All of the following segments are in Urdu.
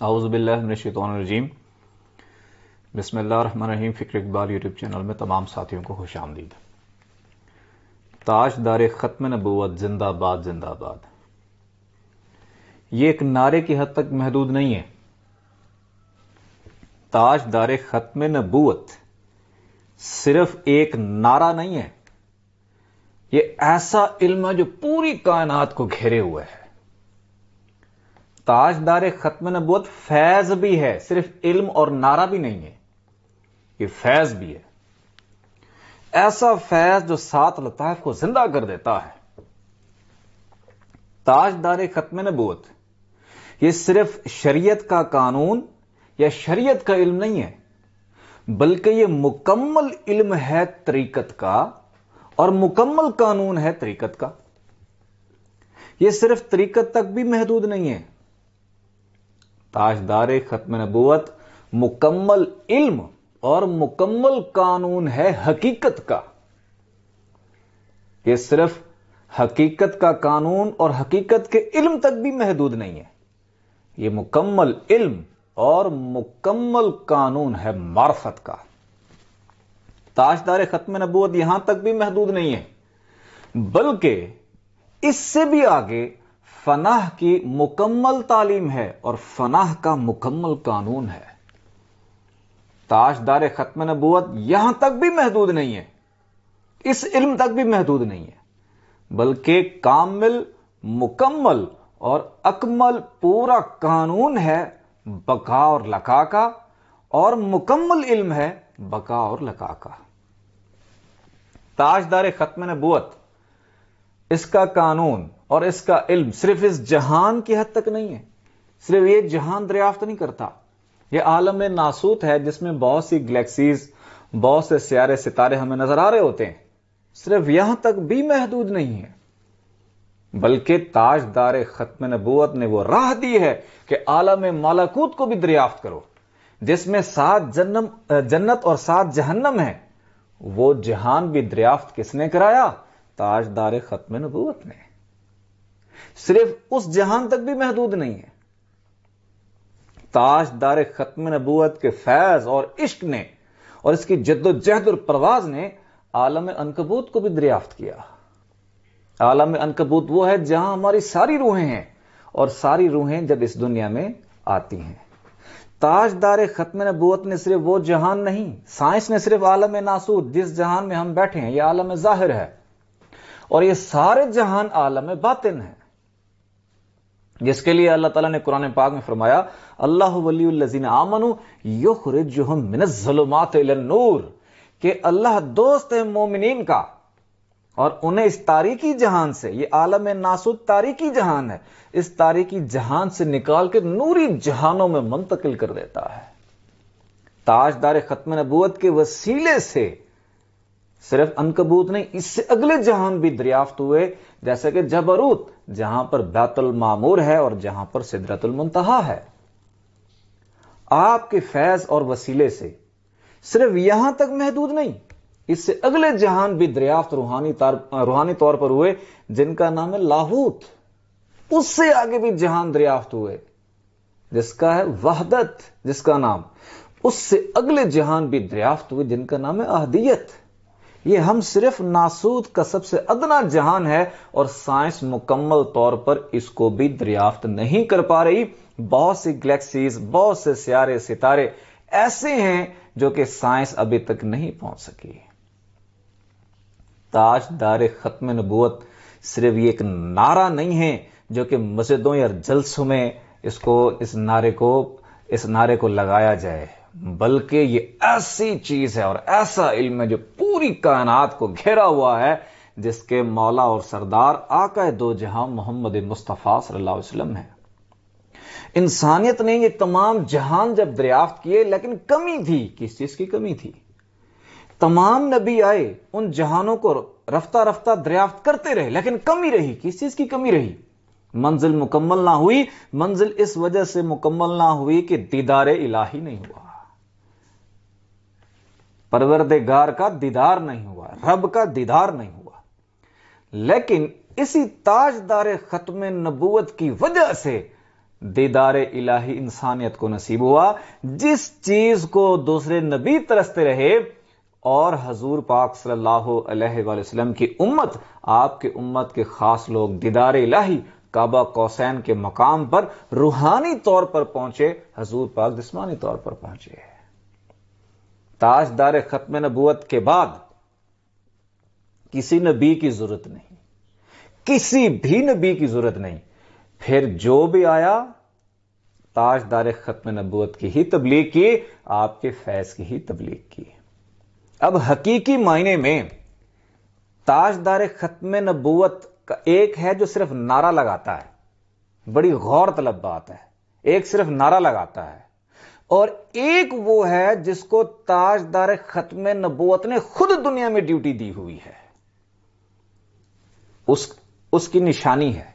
اعوذ باللہ من الشیطان الرجیم۔ بسم اللہ الرحمن الرحیم۔ فکر اقبال یوٹیوب چینل میں تمام ساتھیوں کو خوش آمدید۔ تاجدار ختم نبوت زندہ باد زندہ باد، یہ ایک نعرے کی حد تک محدود نہیں ہے۔ تاجدار ختم نبوت صرف ایک نعرہ نہیں ہے، یہ ایسا علم ہے جو پوری کائنات کو گھیرے ہوئے ہے۔ تاجدار ختم نبوت فیض بھی ہے، صرف علم اور نعرہ بھی نہیں ہے، یہ فیض بھی ہے۔ ایسا فیض جو 7 لطائف کو زندہ کر دیتا ہے۔ تاجدار ختم نبوت یہ صرف شریعت کا قانون یا شریعت کا علم نہیں ہے، بلکہ یہ مکمل علم ہے طریقت کا اور مکمل قانون ہے طریقت کا۔ یہ صرف طریقت تک بھی محدود نہیں ہے۔ تاجدار ختم نبوت مکمل علم اور مکمل قانون ہے حقیقت کا۔ یہ صرف حقیقت کا قانون اور حقیقت کے علم تک بھی محدود نہیں ہے، یہ مکمل علم اور مکمل قانون ہے معرفت کا۔ تاجدار ختم نبوت یہاں تک بھی محدود نہیں ہے، بلکہ اس سے بھی آگے فناح کی مکمل تعلیم ہے اور فناح کا مکمل قانون ہے۔ تاجدار ختم نبوت یہاں تک بھی محدود نہیں ہے، اس علم تک بھی محدود نہیں ہے، بلکہ کامل، مکمل اور اکمل پورا قانون ہے بقا اور لقا کا، اور مکمل علم ہے بقا اور لقا کا۔ تاجدار ختم نبوت اس کا قانون اور اس کا علم صرف اس جہان کی حد تک نہیں ہے، صرف یہ جہان دریافت نہیں کرتا، یہ عالم ناسوت ہے جس میں بہت سی گلیکسیز، بہت سے سیارے ستارے ہمیں نظر آ رہے ہوتے ہیں، صرف یہاں تک بھی محدود نہیں ہے، بلکہ تاجدار ختم نبوت نے وہ راہ دی ہے کہ عالم ملکوت کو بھی دریافت کرو، جس میں 7 جنت اور 7 جہنم ہے۔ وہ جہان بھی دریافت کس نے کرایا؟ تاجدار ختم نبوت نے۔ صرف اس جہان تک بھی محدود نہیں ہے، تاجدار ختم نبوت کے فیض اور عشق نے اور اس کی جد و جہد اور پرواز نے عالم عنکبوت کو بھی دریافت کیا۔ عالم عنکبوت وہ ہے جہاں ہماری ساری روحیں ہیں، اور ساری روحیں جب اس دنیا میں آتی ہیں۔ تاجدار ختم نبوت نے صرف وہ جہان نہیں، سائنس نے صرف عالم ناسوت جس جہان میں ہم بیٹھے ہیں یہ عالم ظاہر ہے، اور یہ سارے جہان عالم باطن ہے، جس کے لیے اللہ تعالیٰ نے قرآن پاک میں فرمایا اللہ ولی الذین آمنوا یخرجہم من الظلمات الی النور، کہ اللہ دوست ہے مومنین کا اور انہیں اس تاریکی جہان سے، یہ عالم ناسوت تاریکی جہان ہے، اس تاریکی جہان سے نکال کے نوری جہانوں میں منتقل کر دیتا ہے۔ تاجدار ختم نبوت کے وسیلے سے صرف عنکبوت نہیں، اس سے اگلے جہان بھی دریافت ہوئے، جیسے کہ جبروت جہاں پر بیت المعمور ہے اور جہاں پر سدرۃ المنتہا ہے۔ آپ کے فیض اور وسیلے سے صرف یہاں تک محدود نہیں، اس سے اگلے جہان بھی دریافت روحانی طور پر ہوئے، جن کا نام ہے لاہوت۔ اس سے آگے بھی جہان دریافت ہوئے جس کا ہے وحدت، جس کا نام، اس سے اگلے جہان بھی دریافت ہوئے جن کا نام ہے احدیت۔ یہ ہم صرف ناسوت کا سب سے ادنا جہان ہے، اور سائنس مکمل طور پر اس کو بھی دریافت نہیں کر پا رہی۔ بہت سی گلیکسیز، بہت سے سیارے ستارے ایسے ہیں جو کہ سائنس ابھی تک نہیں پہنچ سکی۔ تاجدار ختم نبوت صرف یہ ایک نعرہ نہیں ہے جو کہ مسجدوں یا جلسوں میں اس نعرے کو لگایا جائے، بلکہ یہ ایسی چیز ہے اور ایسا علم ہے جو پوری کائنات کو گھیرا ہوا ہے، جس کے مولا اور سردار آقا دو جہاں محمد مصطفیٰ صلی اللہ علیہ وسلم ہے۔ انسانیت نے یہ تمام جہان جب دریافت کیے، لیکن کمی تھی، کس چیز کی کمی تھی؟ تمام نبی آئے، ان جہانوں کو رفتہ رفتہ دریافت کرتے رہے، لیکن کمی رہی، کس چیز کی کمی رہی؟ منزل مکمل نہ ہوئی۔ منزل اس وجہ سے مکمل نہ ہوئی کہ دیدار الہی نہیں ہوا، پروردگار کا دیدار نہیں ہوا، رب کا دیدار نہیں ہوا۔ لیکن اسی تاجدار ختم نبوت کی وجہ سے دیدار الہی انسانیت کو نصیب ہوا، جس چیز کو دوسرے نبی ترستے رہے، اور حضور پاک صلی اللہ علیہ وآلہ وسلم کی امت، آپ کے امت کے خاص لوگ دیدار الہی کعبہ قوسین کے مقام پر روحانی طور پر پہنچے، حضور پاک جسمانی طور پر پہنچے۔ تاجدار ختم نبوت کے بعد کسی نبی کی ضرورت نہیں، کسی بھی نبی کی ضرورت نہیں، پھر جو بھی آیا تاجدار ختم نبوت کی ہی تبلیغ کی، آپ کے فیض کی ہی تبلیغ کی۔ اب حقیقی معنی میں تاجدار ختم نبوت کا ایک ہے جو صرف نعرہ لگاتا ہے، بڑی غور طلب بات ہے، ایک صرف نعرہ لگاتا ہے، اور ایک وہ ہے جس کو تاجدار ختم نبوت نے خود دنیا میں ڈیوٹی دی ہوئی ہے، اس کی نشانی ہے۔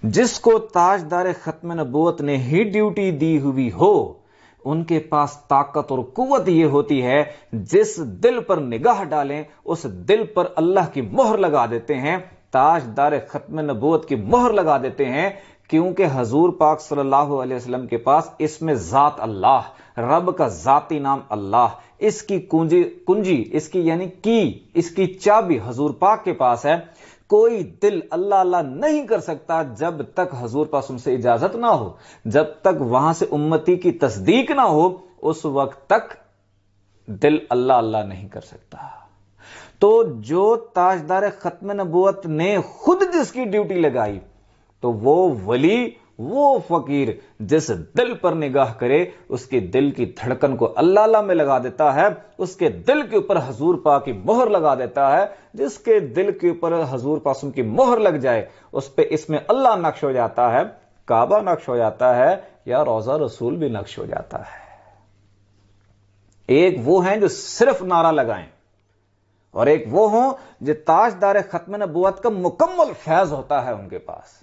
جس کو تاجدار ختم نبوت نے ہی ڈیوٹی دی ہوئی ہو، ان کے پاس طاقت اور قوت یہ ہوتی ہے، جس دل پر نگاہ ڈالیں اس دل پر اللہ کی مہر لگا دیتے ہیں، تاجدار ختم نبوت کی مہر لگا دیتے ہیں، کیونکہ حضور پاک صلی اللہ علیہ وسلم کے پاس اس میں ذات اللہ، رب کا ذاتی نام اللہ، اس کی کنجی اس کی یعنی کی، اس کی چابی حضور پاک کے پاس ہے۔ کوئی دل اللہ اللہ نہیں کر سکتا جب تک حضور پاک سے اجازت نہ ہو، جب تک وہاں سے امتی کی تصدیق نہ ہو، اس وقت تک دل اللہ اللہ نہیں کر سکتا۔ تو جو تاجدار ختم نبوت نے خود جس کی ڈیوٹی لگائی، تو وہ ولی، وہ فقیر جس دل پر نگاہ کرے اس کے دل کی دھڑکن کو اللہ اللہ میں لگا دیتا ہے، اس کے دل کے اوپر حضور پاک کی مہر لگا دیتا ہے۔ جس کے دل کے اوپر حضور پاک کی مہر لگ جائے، اس پہ اس میں اللہ نقش ہو جاتا ہے، کعبہ نقش ہو جاتا ہے، یا روضہ رسول بھی نقش ہو جاتا ہے۔ ایک وہ ہیں جو صرف نعرہ لگائیں، اور ایک وہ ہوں جو تاجدار ختم نبوت کا مکمل فیض ہوتا ہے ان کے پاس،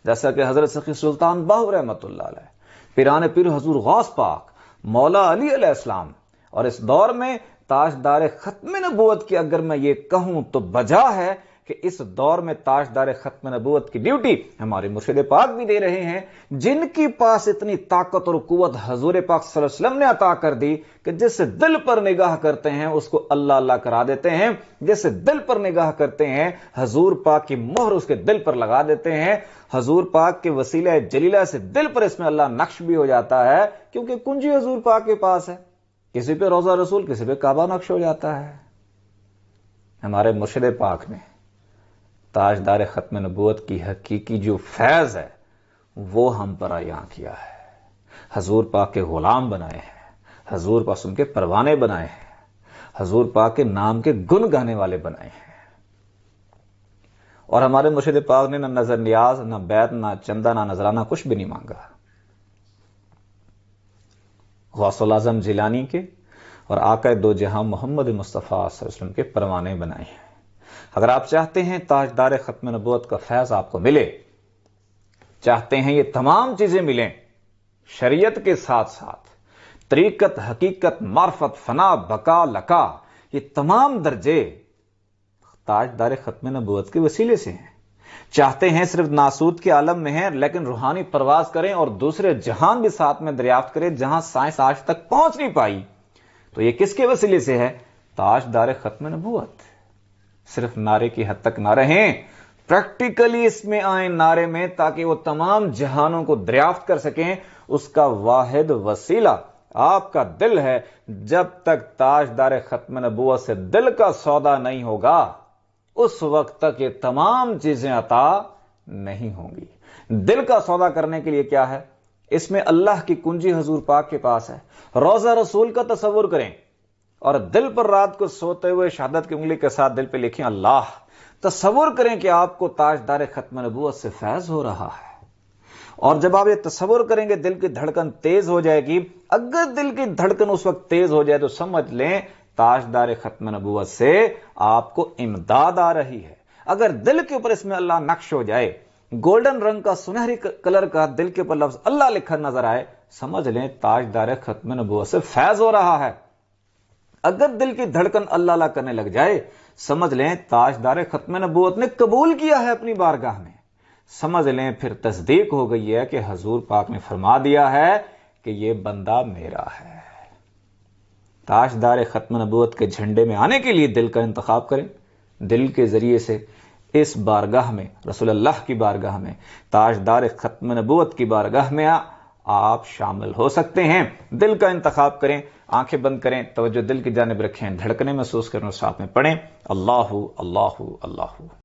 جیسا کہ حضرت سخی سلطان باہو رحمۃ اللہ علیہ، پیران پیر حضور غوث پاک، مولا علی علیہ السلام۔ اور اس دور میں تاجدار ختم نبوت کی اگر میں یہ کہوں تو بجا ہے کہ اس دور میں تاجدار ختم نبوت کی ڈیوٹی ہمارے مرشد پاک بھی دے رہے ہیں، جن کی پاس اتنی طاقت اور قوت حضور پاک صلی اللہ علیہ وسلم نے عطا کر دی کہ جس دل پر نگاہ کرتے ہیں اس کو اللہ اللہ کرا دیتے ہیں، جس دل پر نگاہ کرتے ہیں حضور پاک کی مہر اس کے دل پر لگا دیتے ہیں، حضور پاک کے وسیلہ جلیلہ سے دل پر اس میں اللہ نقش بھی ہو جاتا ہے، کیونکہ کنجی حضور پاک کے پاس ہے، کسی پہ روضہ رسول، کسی پہ کعبہ نقش ہو جاتا ہے۔ ہمارے مرشد پاک نے تاجدار ختم نبوت کی حقیقی جو فیض ہے وہ ہم پر عیاں کیا ہے، حضور پاک کے غلام بنائے ہیں، حضور پاک ان کے پروانے بنائے ہیں، حضور پاک کے نام کے گن گانے والے بنائے ہیں۔ اور ہمارے مرشد پاک نے نہ نظر نیاز، نہ بیعت، نہ چندہ، نہ نذرانہ، کچھ بھی نہیں مانگا۔ غوث الاعظم جیلانی کے اور آقا دو جہاں محمد مصطفیٰ صلی اللہ علیہ وسلم کے پروانے بنائے ہیں۔ اگر آپ چاہتے ہیں تاجدار ختم نبوت کا فیض آپ کو ملے، چاہتے ہیں یہ تمام چیزیں ملیں شریعت کے ساتھ ساتھ، طریقت، حقیقت، معرفت، فنا، بقا، لقا، یہ تمام درجے تاجدار ختم نبوت کے وسیلے سے ہیں۔ چاہتے ہیں صرف ناسوت کے عالم میں ہیں لیکن روحانی پرواز کریں اور دوسرے جہان بھی ساتھ میں دریافت کریں جہاں سائنس آج تک پہنچ نہیں پائی، تو یہ کس کے وسیلے سے ہے؟ تاجدار ختم نبوت۔ صرف نعرے کی حد تک نہ رہیں، پریکٹیکلی اس میں آئیں نعرے میں، تاکہ وہ تمام جہانوں کو دریافت کر سکیں۔ اس کا واحد وسیلہ آپ کا دل ہے۔ جب تک تاجدار ختم نبوت سے دل کا سودا نہیں ہوگا، اس وقت تک یہ تمام چیزیں عطا نہیں ہوں گی۔ دل کا سودا کرنے کے لیے کیا ہے؟ اس میں اللہ کی کنجی حضور پاک کے پاس ہے۔ روضہ رسول کا تصور کریں اور دل پر رات کو سوتے ہوئے شہادت کی انگلی کے ساتھ دل پہ لکھیں اللہ۔ تصور کریں کہ آپ کو تاجدار ختم نبوت سے فیض ہو رہا ہے، اور جب آپ یہ تصور کریں گے دل کی دھڑکن تیز ہو جائے گی۔ اگر دل کی دھڑکن اس وقت تیز ہو جائے تو سمجھ لیں تاجدار ختم نبوت سے آپ کو امداد آ رہی ہے۔ اگر دل کے اوپر اس میں اللہ نقش ہو جائے، گولڈن رنگ کا، سنہری کلر کا دل کے اوپر لفظ اللہ لکھا نظر آئے، سمجھ لیں تاجدار ختم نبوت سے فیض ہو رہا ہے۔ اگر دل کی دھڑکن اللہ اللہ کرنے لگ جائے، سمجھ لیں تاجدار ختم نبوت نے قبول کیا ہے اپنی بارگاہ میں۔ سمجھ لیں پھر تصدیق ہو گئی ہے کہ حضور پاک نے فرما دیا ہے کہ یہ بندہ میرا ہے۔ تاجدار ختم نبوت کے جھنڈے میں آنے کے لیے دل کا انتخاب کریں، دل کے ذریعے سے اس بارگاہ میں، رسول اللہ کی بارگاہ میں، تاجدار ختم نبوت کی بارگاہ میں آپ شامل ہو سکتے ہیں۔ دل کا انتخاب کریں، آنکھیں بند کریں، توجہ دل کی جانب رکھیں، دھڑکنے محسوس کریں اور ساتھ میں پڑھیں، اللہ اللہ اللہ۔